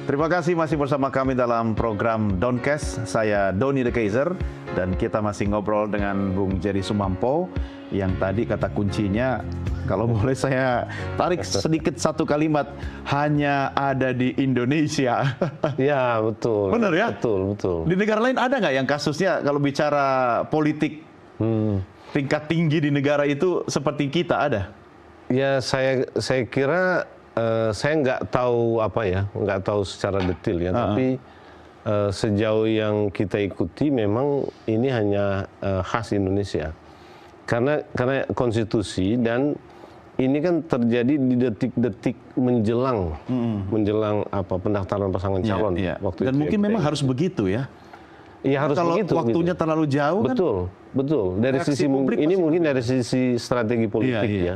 Terima kasih masih bersama kami dalam program Downcast. Saya Doni The Kaiser dan kita masih ngobrol dengan Bung Jerry Sumampo yang tadi kata kuncinya, kalau boleh saya tarik sedikit satu kalimat, hanya ada di Indonesia. Ya, betul. Benar ya? Betul, betul. Di negara lain ada nggak yang kasusnya kalau bicara politik tingkat tinggi di negara itu seperti kita ada? Ya, saya kira saya nggak tahu nggak tahu secara detail ya. Tapi sejauh yang kita ikuti memang ini hanya khas Indonesia. Karena konstitusi dan ini kan terjadi di detik-detik menjelang pendaftaran pasangan calon. Waktu dan itu mungkin memang harus begitu ya. Iya, harus kalau begitu. Kalau waktunya terlalu jauh betul. Dari sisi ini mungkin dari sisi strategi politik ya.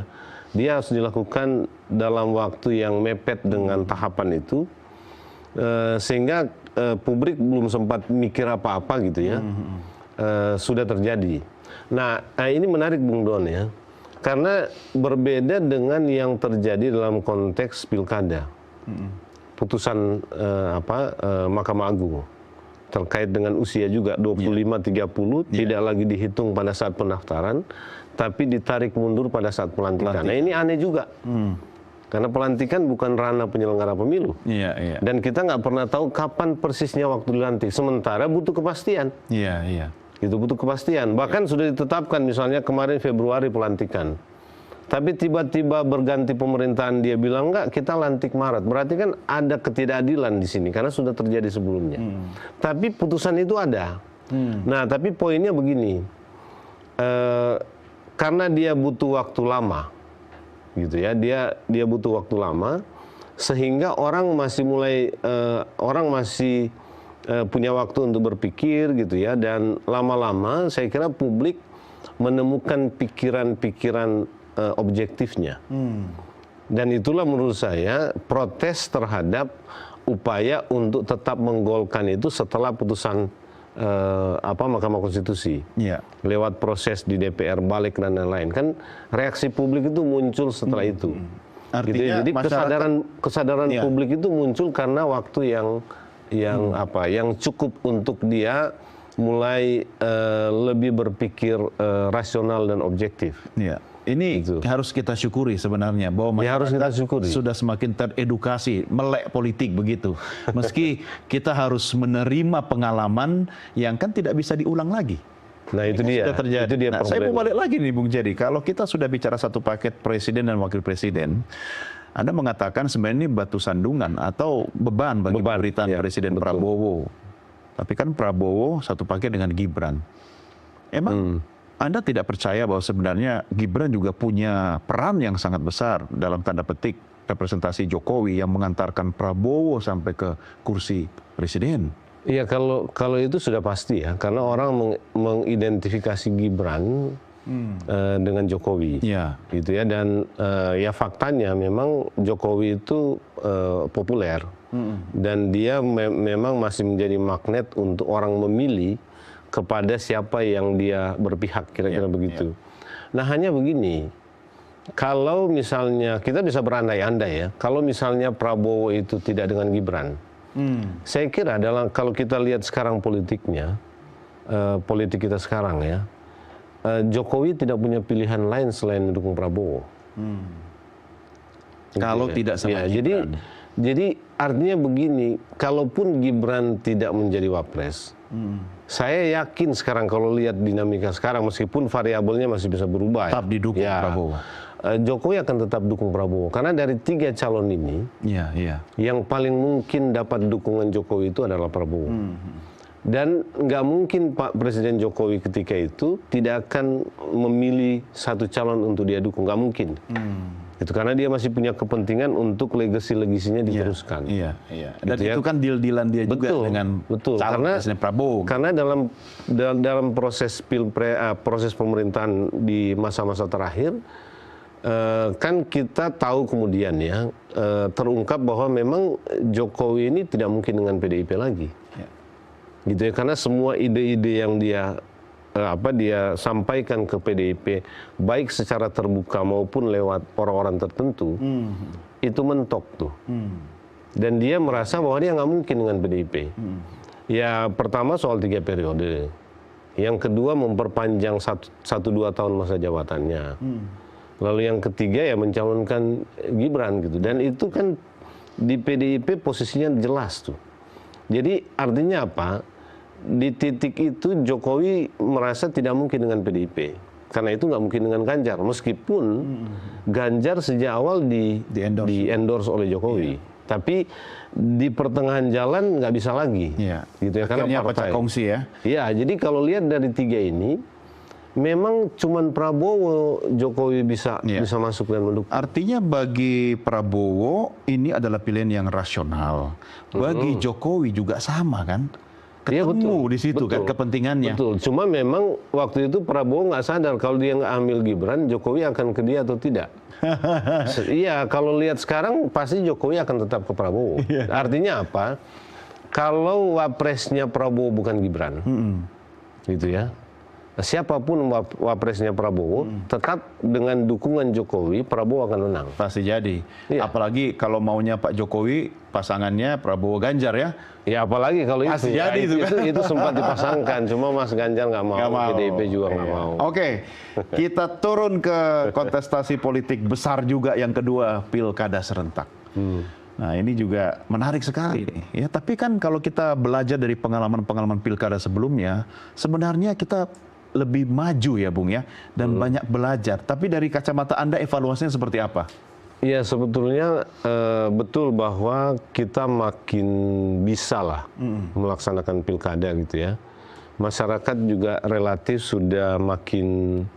Dia harus dilakukan dalam waktu yang mepet dengan tahapan itu, sehingga publik belum sempat mikir apa-apa gitu ya, sudah terjadi. Nah, ini menarik Bung Don ya, karena berbeda dengan yang terjadi dalam konteks pilkada, putusan Mahkamah Agung terkait dengan usia juga 25-30 tidak lagi dihitung pada saat pendaftaran, tapi ditarik mundur pada saat pelantikan. Nah, ini aneh juga. Karena pelantikan bukan ranah penyelenggara pemilu. Dan kita nggak pernah tahu kapan persisnya waktu dilantik. Sementara butuh kepastian. Itu butuh kepastian. Bahkan sudah ditetapkan misalnya kemarin Februari pelantikan. Tapi tiba-tiba berganti pemerintahan dia bilang enggak, kita lantik Maret. Berarti kan ada ketidakadilan di sini karena sudah terjadi sebelumnya. Tapi putusan itu ada. Nah, tapi poinnya begini. Karena dia butuh waktu lama, gitu ya, dia butuh waktu lama, sehingga orang masih punya waktu untuk berpikir, gitu ya, dan lama-lama saya kira publik menemukan pikiran-pikiran objektifnya, dan itulah menurut saya protes terhadap upaya untuk tetap menggolkan itu setelah putusan Mahkamah Konstitusi, lewat proses di DPR balik dan lain-lain. Kan reaksi publik itu muncul setelah itu. Artinya, gitu ya. Jadi kesadaran publik itu muncul karena waktu yang cukup untuk dia mulai lebih berpikir rasional dan objektif. Ini harus kita syukuri sebenarnya bahwa masyarakat sudah semakin teredukasi, melek politik begitu. Meski kita harus menerima pengalaman yang kan tidak bisa diulang lagi. Nah, itu dia. Sudah terjadi. Itu dia saya mau balik lagi nih Bung Jerry. Kalau kita sudah bicara satu paket presiden dan wakil presiden, Anda mengatakan sebenarnya ini batu sandungan atau beban bagi pemerintahan Presiden Prabowo. Tapi kan Prabowo satu paket dengan Gibran. Emang Anda tidak percaya bahwa sebenarnya Gibran juga punya peran yang sangat besar dalam tanda petik representasi Jokowi yang mengantarkan Prabowo sampai ke kursi presiden? Iya, kalau itu sudah pasti ya, karena orang mengidentifikasi Gibran dengan Jokowi, gitu ya, dan ya faktanya memang Jokowi itu populer dan dia memang masih menjadi magnet untuk orang memilih kepada siapa yang dia berpihak, kira-kira begitu. Nah, hanya begini, kalau misalnya kita bisa berandai-andai ya, kalau misalnya Prabowo itu tidak dengan Gibran, saya kira kalau kita lihat sekarang politiknya, politik kita sekarang ya, Jokowi tidak punya pilihan lain selain mendukung Prabowo. Kalau tidak sama Gibran. Jadi artinya begini, kalaupun Gibran tidak menjadi wapres, saya yakin sekarang kalau lihat dinamika sekarang, meskipun variabelnya masih bisa berubah, tetap didukung Prabowo. Jokowi akan tetap dukung Prabowo karena dari 3 calon ini, yang paling mungkin dapat dukungan Jokowi itu adalah Prabowo. Dan nggak mungkin Pak Presiden Jokowi ketika itu tidak akan memilih satu calon untuk dia dukung, nggak mungkin. Itu karena dia masih punya kepentingan untuk legasinya diteruskan. Dan gitu itu kan deal-dealan dia juga dengan calon Presiden Prabowo. Karena dalam proses proses pemerintahan di masa-masa terakhir, kan kita tahu kemudian ya, terungkap bahwa memang Jokowi ini tidak mungkin dengan PDIP lagi. Gitu ya, karena semua ide-ide yang dia sampaikan ke PDIP, baik secara terbuka maupun lewat orang-orang tertentu, itu mentok tuh. Dan dia merasa bahwa dia nggak mungkin dengan PDIP. Ya pertama soal 3 periode. Yang kedua memperpanjang 1-2 tahun masa jabatannya. Lalu yang ketiga ya mencalonkan Gibran gitu. Dan itu kan di PDIP posisinya jelas tuh. Jadi artinya apa? Di titik itu Jokowi merasa tidak mungkin dengan PDIP. Karena itu nggak mungkin dengan Ganjar. Meskipun Ganjar sejak awal di endorse oleh Jokowi. Tapi di pertengahan jalan nggak bisa lagi. Gitu ya, Akhirnya karena partai. pecah kongsi ya. Ya, jadi kalau lihat dari 3 ini, memang cuman Prabowo Jokowi bisa masuk dan mendukung. Artinya bagi Prabowo ini adalah pilihan yang rasional. Bagi Jokowi juga sama kan? Ketemu di situ kan kepentingannya. Betul. Cuma memang waktu itu Prabowo nggak sadar kalau dia nggak ambil Gibran, Jokowi akan ke dia atau tidak. Iya, kalau lihat sekarang pasti Jokowi akan tetap ke Prabowo. Artinya apa? Kalau wapresnya Prabowo bukan Gibran, gitu ya. Siapapun wapresnya Prabowo, tetap dengan dukungan Jokowi, Prabowo akan menang. Pasti jadi. Apalagi kalau maunya Pak Jokowi, pasangannya Prabowo Ganjar ya. Ya apalagi kalau Pasti itu. jadi Itu sempat dipasangkan, cuma Mas Ganjar nggak mau, PDIP juga nggak mau. Oke, kita turun ke kontestasi politik besar juga yang kedua, Pilkada serentak. Nah ini juga menarik sekali nih. Ya, tapi kan kalau kita belajar dari pengalaman-pengalaman pilkada sebelumnya, sebenarnya kita lebih maju ya Bung ya, dan banyak belajar. Tapi dari kacamata Anda evaluasinya seperti apa? Ya sebetulnya betul bahwa kita makin bisa lah melaksanakan pilkada gitu ya. Masyarakat juga relatif sudah makin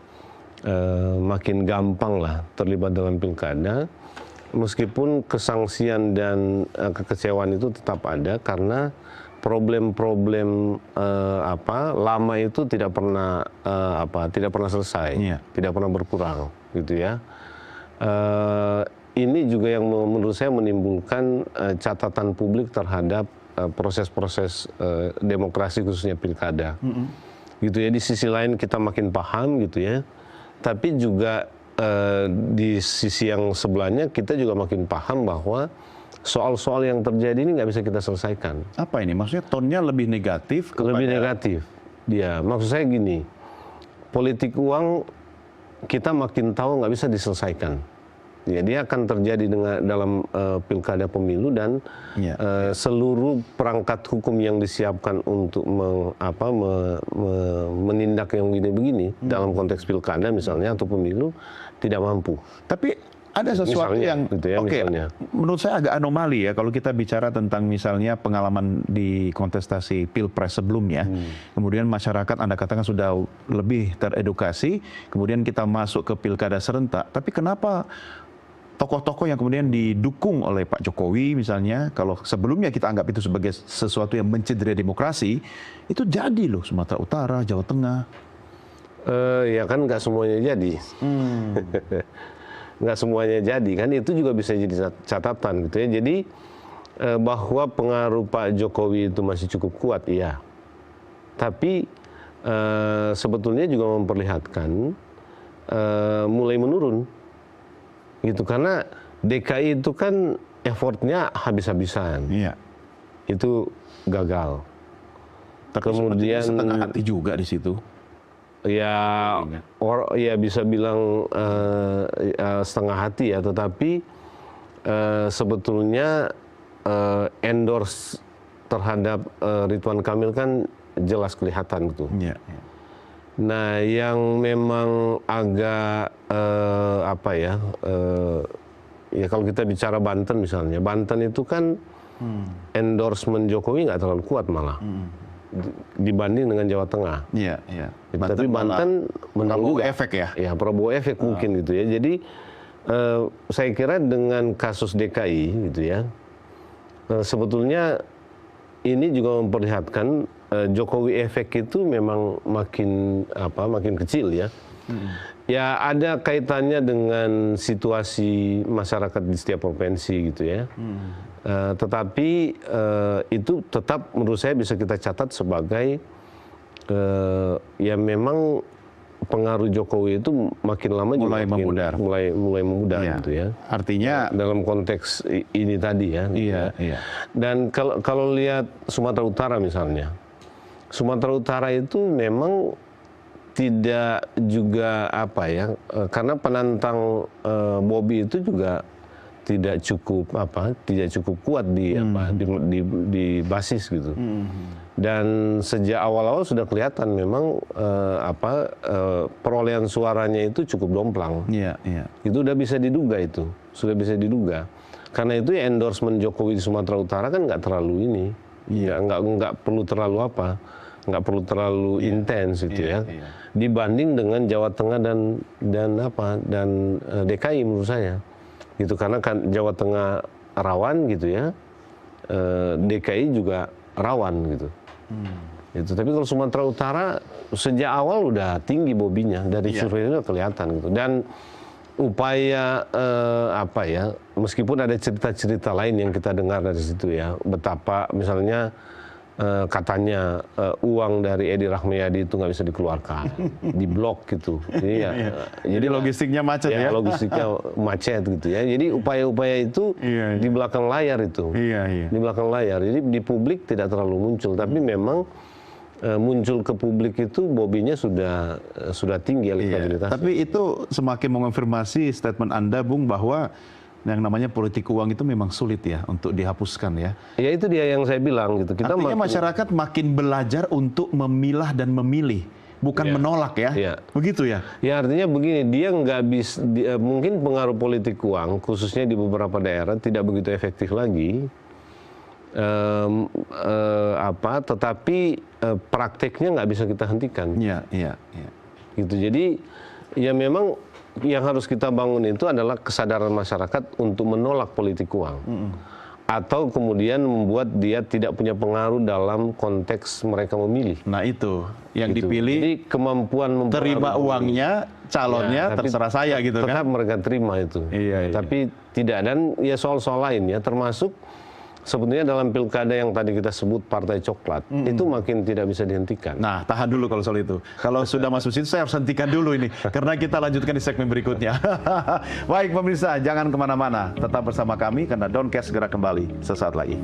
gampang lah terlibat dalam pilkada. Meskipun kesangsian dan kekecewaan itu tetap ada karena problem-problem lama itu tidak pernah selesai, tidak pernah berkurang, gitu ya. Ini juga yang menurut saya menimbulkan catatan publik terhadap proses-proses demokrasi khususnya pilkada, gitu ya. Di sisi lain kita makin paham, gitu ya. Tapi juga di sisi yang sebelahnya kita juga makin paham bahwa soal-soal yang terjadi ini nggak bisa kita selesaikan. Apa ini? Maksudnya tonnya lebih negatif? Lebih negatif. Dia, maksud saya gini, politik uang kita makin tahu nggak bisa diselesaikan. Ya, dia akan terjadi dalam pilkada pemilu dan seluruh perangkat hukum yang disiapkan untuk menindak yang begini-begini dalam konteks pilkada misalnya atau pemilu tidak mampu. Tapi ada sesuatu misalnya, yang gitu ya, menurut saya agak anomali ya kalau kita bicara tentang misalnya pengalaman di kontestasi Pilpres sebelumnya. Kemudian masyarakat Anda katakan sudah lebih teredukasi, kemudian kita masuk ke Pilkada serentak. Tapi kenapa tokoh-tokoh yang kemudian didukung oleh Pak Jokowi misalnya, kalau sebelumnya kita anggap itu sebagai sesuatu yang mencederai demokrasi, itu jadi loh Sumatera Utara, Jawa Tengah. Ya kan nggak semuanya jadi. Nggak semuanya jadi kan, itu juga bisa jadi catatan gitu ya. Jadi bahwa pengaruh Pak Jokowi itu masih cukup kuat, iya. Tapi sebetulnya juga memperlihatkan mulai menurun gitu, karena DKI itu kan effortnya habis-habisan. Iya. Itu gagal. Tapi kemudian setengah hati juga di situ. Ya, ya bisa bilang setengah hati ya, tetapi sebetulnya endorse terhadap Ridwan Kamil kan jelas kelihatan gitu. Ya. Nah, yang memang agak ya kalau kita bicara Banten misalnya, Banten itu kan endorsement Jokowi nggak terlalu kuat malah. Dibanding dengan Jawa Tengah. Iya, iya. Tapi Banten menang juga. Efek ya? Ya, Prabowo efek mungkin gitu ya. Jadi saya kira dengan kasus DKI gitu ya, sebetulnya ini juga memperlihatkan Jokowi efek itu memang makin kecil ya. Ya ada kaitannya dengan situasi masyarakat di setiap provinsi gitu ya. Tetapi itu tetap menurut saya bisa kita catat sebagai ya memang pengaruh Jokowi itu makin lama juga Mulai memudar. mulai memudar Iya. gitu ya. Artinya, Dalam konteks ini tadi ya. iya, iya. Dan kalau lihat Sumatera Utara misalnya, Sumatera Utara itu memang tidak juga apa ya, karena penantang Bobi itu juga tidak cukup kuat di di basis gitu. Dan sejak awal-awal sudah kelihatan memang perolehan suaranya itu cukup domplang. Iya, iya. Itu udah bisa diduga itu, sudah bisa diduga. Karena itu ya endorsement Jokowi di Sumatera Utara kan nggak terlalu ini, nggak perlu terlalu nggak perlu terlalu intens gitu ya. Iya. Dibanding dengan Jawa Tengah dan DKI menurut saya, gitu karena kan Jawa Tengah rawan gitu ya, DKI juga rawan gitu. Itu. Tapi kalau Sumatera Utara sejak awal udah tinggi bobinya dari survei itu kelihatan gitu. Dan upaya meskipun ada cerita-cerita lain yang kita dengar dari situ ya, betapa misalnya katanya uang dari Edi Rahmayadi itu nggak bisa dikeluarkan, diblok gitu. Jadi logistiknya macet ya? Logistiknya macet gitu ya. Jadi upaya-upaya itu di belakang layar itu. Di belakang layar. Jadi di publik tidak terlalu muncul, tapi memang muncul ke publik itu bobinya sudah tinggi elektabilitasnya. Tapi itu semakin mengonfirmasi statement Anda, Bung, bahwa yang namanya politik uang itu memang sulit ya untuk dihapuskan ya. Ya itu dia yang saya bilang gitu. Artinya masyarakat makin belajar untuk memilah dan memilih, bukan menolak ya. Begitu ya. Ya artinya begini, dia nggak bisa, mungkin pengaruh politik uang khususnya di beberapa daerah tidak begitu efektif lagi. Tetapi prakteknya nggak bisa kita hentikan. Iya. Gitu. Jadi ya memang yang harus kita bangun itu adalah kesadaran masyarakat untuk menolak politik uang. Atau kemudian membuat dia tidak punya pengaruh dalam konteks mereka memilih. Nah itu, yang gitu. dipilih Jadi kemampuan terima uangnya, calonnya terserah saya gitu kan. Tetap mereka terima itu. Iya. Tapi tidak, dan ya soal-soal lain ya, termasuk sebetulnya dalam pilkada yang tadi kita sebut partai coklat, itu makin tidak bisa dihentikan. Nah, tahan dulu kalau soal itu. Kalau sudah masuk situ, saya harus hentikan dulu ini. Karena kita lanjutkan di segmen berikutnya. Baik pemirsa, jangan kemana-mana. Tetap bersama kami, karena Doncast segera kembali sesaat lagi.